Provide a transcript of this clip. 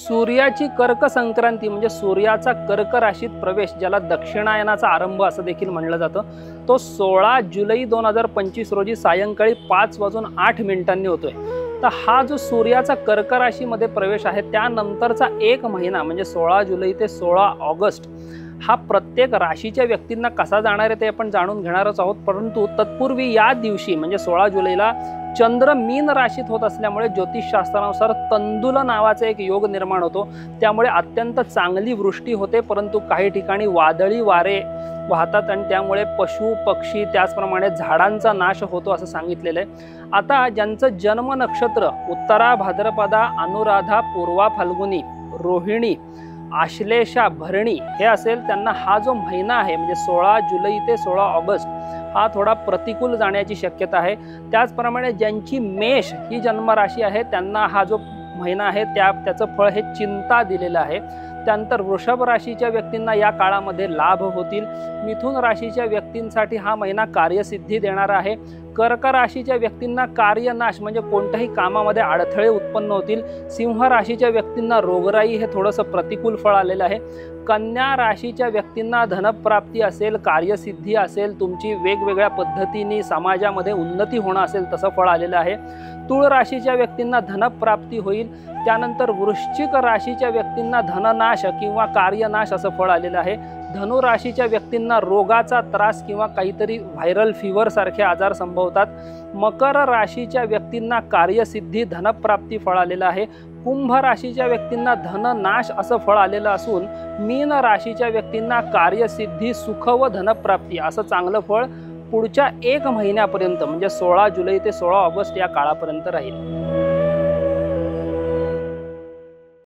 सूर्याची कर्क संक्रांती म्हणजे सूर्याचा कर्क राशीत प्रवेश, ज्याला दक्षिणायनाचा आरंभ असं देखील म्हणलं जातं, तो 16 जुलै 2025 रोजी सायंकाळी 5:08 होतोय। तर हा जो सूर्याचा कर्क राशीमध्ये प्रवेश आहे त्यानंतरचा एक महिना म्हणजे 16 जुलै ते 16 ऑगस्ट हा प्रत्येक राशीच्या व्यक्तींना कसा जाणार आहे ते आपण जाणून घेणारच आहोत। परंतु तत्पूर्वी या दिवशी म्हणजे 16 जुलैला चंद्र मीन राशीत होत असल्यामुळे ज्योतिषशास्त्रानुसार तंदुल नावाचा एक योग निर्माण होतो, त्यामुळे अत्यंत चांगली वृष्टी होते। परंतु काही ठिकाणी वादळी वारे वाहतात आणि त्यामुळे पशु पक्षी त्याचप्रमाणे झाडांचा नाश होतो असं सांगितलेलं आहे। आता ज्यांचं जन्म नक्षत्र उत्तरा भाद्रपदा अनुराधा पूर्वा फाल्गुनी रोहिणी आश्लेषा भरणी हे असेल त्यांना हा जो महिना आहे म्हणजे 16 जुलै ते 16 ऑगस्ट हा थोडा प्रतिकूल जाण्याची शक्यता आहे। त्याचप्रमाणे ज्यांची मेष ही जन्मराशी आहे त्यांना हा जो महिना आहे त्याचं फळ हे चिंता दिलेलं आहे। त्यानंतर वृषभ राशीच्या व्यक्तींना या काळामध्ये लाभ होतील। मिथुन राशीच्या व्यक्तींसाठी हा महिना कार्यसिद्धी देणारा आहे। कर्क राशीच्या व्यक्तींना कार्यनाश म्हणजे कोणत्याही कामामध्ये अडथळे उत्पन्न होतील। सिंह राशीच्या व्यक्तींना रोगराई हे थोडंसं प्रतिकूल फळ आलेलं आहे। कन्या राशीच्या व्यक्तींना धनप्राप्ती असेल, कार्यसिद्धी असेल, तुमची वेगवेगळ्या पद्धतीने समाजामध्ये उन्नती होणं असेल तसं फळ आलेलं आहे। तुळ राशीच्या व्यक्तींना धनप्राप्ती होईल। त्यानंतर वृश्चिक राशीच्या व्यक्तींना धननाश किंवा कार्यनाश असं फळ आलेलं आहे। धनु राशीच्या व्यक्तींना रोगाचा त्रास किंवा काहीतरी व्हायरल फीवर सारखे आजार संभवतात। मकर राशीच्या व्यक्तींना कार्यसिद्धी धनप्राप्ती फळ आलेलं आहे। कुंभ राशीच्या व्यक्तींना धननाश असं फळ आलेलं असून मीन राशीच्या व्यक्तींना कार्यसिद्धी सुख व धनप्राप्ती असं चांगलं फळ पुढच्या एक महिन्यापर्यंत म्हणजे 16 जुलै ते 16 ऑगस्ट या काळापर्यंत राहील।